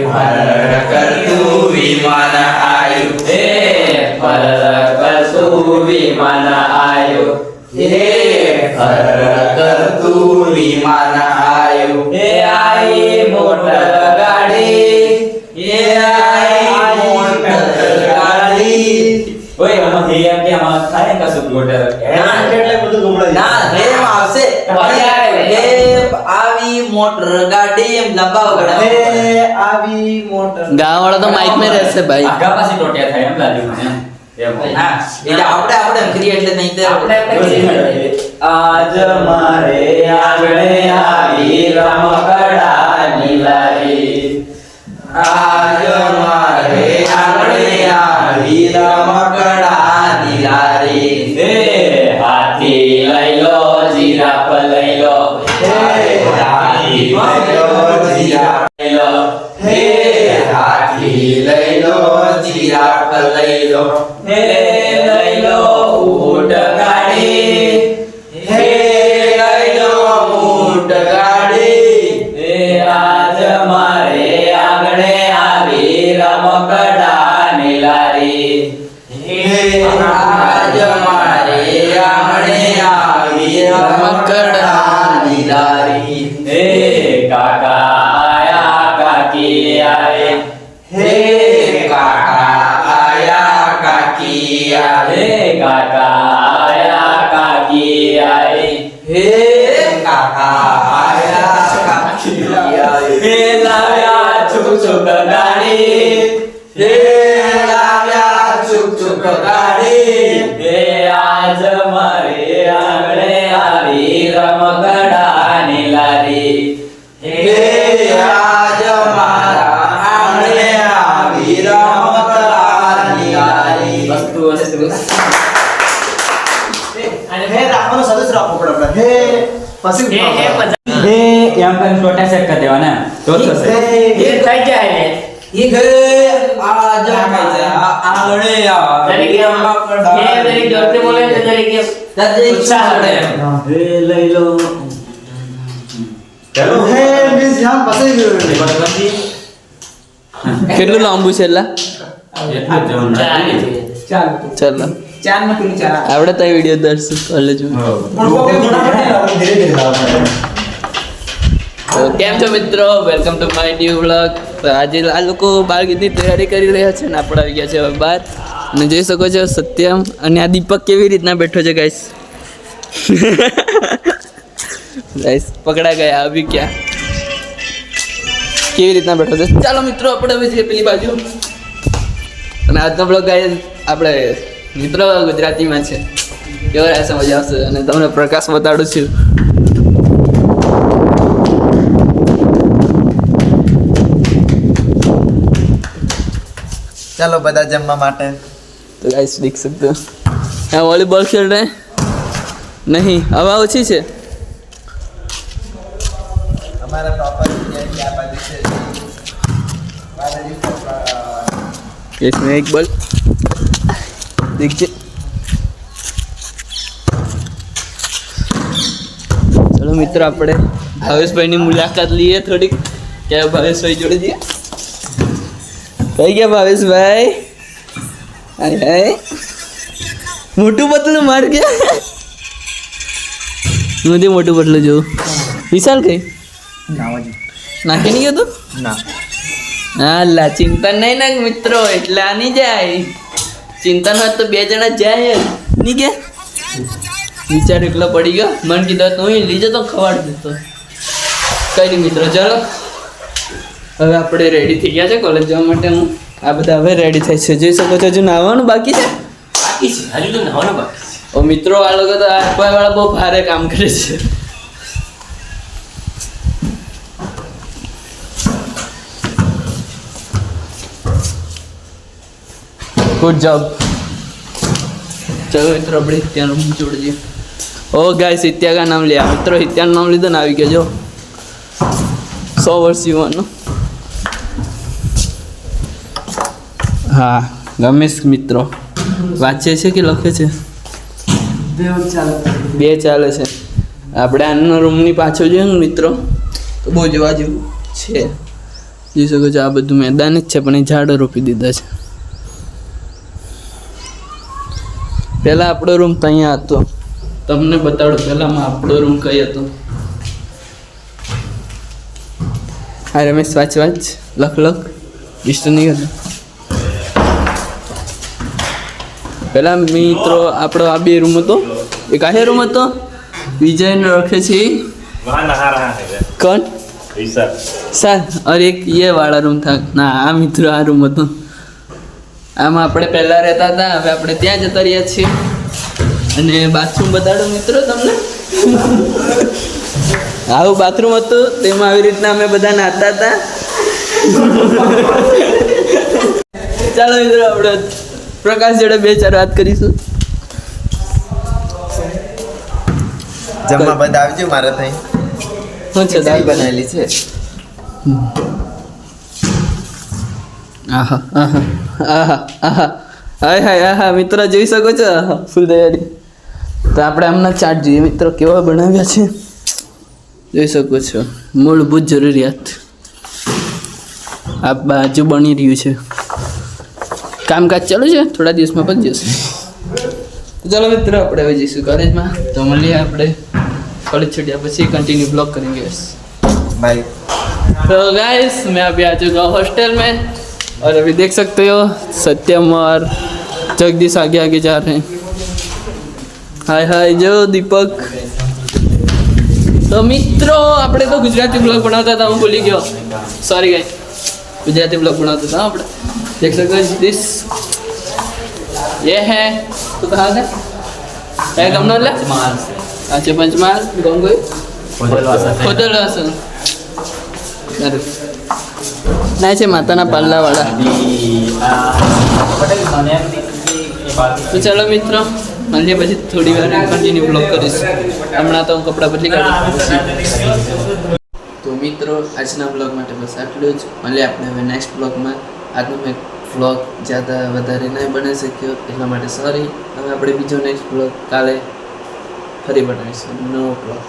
ફર કરતું વિમાન આયુ ફર કરતું વિમાન આયુ ફર કરતું વિમાન આયુ આઈ મોટર ગાડી આઈ મોટર ગાડી ઓય આમાં હે એમ કે આમાં થાય ને કશું મોટર ના કેટલે બધું ગમડાય ના રેમ આવશે આવી મોટર ગાડી એમ લંબાવ ગડા આવી મોટર ગાँव वाला तो माइक में रहते भाई આગા પાછી ટોટિયા થાય એમ લાગ્યું મને એમ હા એટલે આપણે કરીએ એટલે નહીં તે આજ મારે આંગણે આવી રમકડાની લારી આજ મારે આંગણે આવી રમકડાની લારી હે હાથી લઈ લો જીરાફ લઈ લો હાથી લઈ લો જીરાફ લઈ લો હે હાથી લઈ લો જીરાફ લઈ લો હે લઈ લો ઊંટ ગાડી હે લઈ લો ઊંટ ગાડી હે આજ મારે આંગણે આવી રમકડાની લારી હે આજ મારે આંગણે આવી રમકડાની લારી હે કાકા આયા કાકી આવે હે કાકા આયા કાકી આવે હે કાકા આયા કાકી આવે હે કાકા આયા કાકી આવે હે લાવ્યા છુક છુક ગાડી હે લાવ્યા ચુક ચુક ગાડી હે આજ મારે આંગણે આવી રમકડાની લારી હે આજ મારા આંગણે આવી રમકડાની લારી વસ્તુ વસ્તુ અને હે રાખવાનો સદસ રાખવો પડે આપણે હે પછી હે એમ કરીને ટોટા સેટ કરી દેવાના તો થશે હે થઈ જાય હે આજ મારા આંગણે આવી ઉત્સાહ હે લઈ લો ચાલો હે મીન્સ યાર પછી કેટલું લાંબુ છે એટલા ચાલ ચાલો આવડે તો વિડીયો દર્શક કોલેજ ધીરે ધીરે લાવવા તો કેમ છો મિત્રો welcome to my new vlog તો આજે આ લોકો બાળગીતની તૈયારી કરી રહ્યા છે ને આપણે આવી ગયા છે હવે બહાર અને જોઈ શકો છો સત્યમ અને આ દીપક કેવી રીતના બેઠો છે ગાઈસ ગાઈસ પકડા ગયા આવી ક્યાં કેવી રીતના બેઠો છે ચાલો મિત્રો આપણે હવે જઈએ પેલી બાજુ અને આજનો બ્લોગ ગાઈસ આપણે મિત્રો ગુજરાતીમાં છે કેવો રહેશે મજા આવશે અને તમને પ્રકાશ બતાડું છું ચાલો બધા જમવા માટે तो गाइस देख सकते हो यहाँ वॉलीबॉल खेल रहे हैं नहीं हवा ओછી છે અમારા ટોપર क्या बाजू से इसमें एक बॉल देखिए चलो मित्र આપણે ભાવેશભાઈની મુલાકાત લઈએ થોડીક કે ભાવેશભાઈ જોડે જઈએ કઈ ગયા ભાવેશભાઈ હાય હાય મોટું પતલું માર ગયા મુझे મોટું પતલું જો વિશાલ કઈ નાખી નહીં ગયો તું ના હા લા ચિંતા નહીં ના મિત્રો એટલા નહીં જાય ચિંતા હોય તો બે જણા જાય જ નહીં ગયા વિચાર એકલો પડી ગયો મન કીધું તું લઈ જતો ખવાડ દેતો કઈ નહીં મિત્રો ચાલો હવે આપણે રેડી થઈ ગયા છે કોલેજ જવા માટે હું આ બધા હવે રેડી થાય છે જોઈ શકો છો હજુ નાહવાનું બાકી છે હજુ તો નવાનું બાકી ઓ મિત્રો આ લોકો તો આ વાળા બહુ ભારે કામ કરે છે ગુડ જોબ चलो मित्रों अपने हित्या रूम जोड़ दिए ओ गाइस हित्या का नाम लिया मित्रों हित्या नाम लीधो ने આવી ગયો જો 100 વર્ષ યુવાનો હા ગમેશ મિત્રો વાંચે છે કે લખે છે બે ચાલે છે આપણે આનો રૂમની પાછળ જોઈએ ને મિત્રો તો બહુ જોવા જેવું છે જોઈ શકો છો આ બધું મેદાન જ છે પણ એ ઝાડો રોપી દીધા છે. પહેલા આપણો રૂમ તો અહીંયા હતો. તમને બતાડો પહેલામાં આપણો રૂમ કઈ હતો. હા રમેશ વાંચ લખ ડિસ્ટર્બ નહીં કરતો. પહેલા મિત્રો આપણો આ બે રૂમ હતો. એક આ રૂમ હતો. विजय रखे छी वहाँ नहा रहा है कौन ऐसा सर और एक ये वाला रूम था ना आ मित्रों आ रूम હતો આમાં આપણે પહેલા રહેતા હતા હવે આપણે ત્યાં જતા રહ્યા છીએ અને બાથરૂમ બતાડો મિત્રો તમને આવું બાથરૂમ હતું તેમાં આવી રીતના અમે બધા નાહતા હતા ચાલો મિત્રો આપણે પ્રકાશ જોડે બે ચાર વાત કરીશું જમવા બંધ આવજો મારે થઈ શું છે દાળ બનાવેલી છે આહા આહા આહા આહા હાય હાય આહા મિત્રો જોઈ શકો છો ફૂલ તૈયારી તો આપણે આમના ચાટ જોઈએ મિત્રો કેવા બનાવ્યા છે જોઈ શકો છો મૂળભૂત જરૂરિયાત આ બાજુ બની રહ્યું છે કામકાજ ચાલુ છે થોડા દિવસમાં પતી જશે ચાલો મિત્રો આપણે હવે જઈશું કોલેજમાં તો મળીએ આપણે कॉलेज छुट्टियाँ પછી कंटिन्यू ब्लॉग करेंगे बाय तो गाइस मैं अभी आ चुका हूँ हॉस्टल में और अभी देख सकते हो सत्यम और जगदीश आगे आगे जा रहे हैं हाय हाय जो दीपक तो मित्रों આપણે તો ગુજરાતી ब्लॉग बनाता था હું ભૂલી ગયો सॉरी गाइस गुजराती ब्लॉग बनाता था આપણે देख सकते हो दिस ये है तो कहाँ से है गमनो ले अच्छा पंचमहाल गंगोई खोदलवासन अरे ના છે માતાના પાલ્લાવાળા તો ચાલો મિત્રો મળીએ પછી થોડી વાર કન્ટિન્યુ બ્લોગ કરીશ હમણાં તો હું કપડાં બદલી કાઢું તો મિત્રો આજના બ્લોગ માટે બસ આટલું જ મળીએ આપણે હવે નેક્સ્ટ બ્લોગમાં આજનો મેં બ્લોગ જ્યાદા વધારે નહીં બનાવી શક્યો એટલા માટે સોરી હવે આપણે બીજો નેક્સ્ટ બ્લોગ કાલે ફરી બનાવીશું નવો બ્લોગ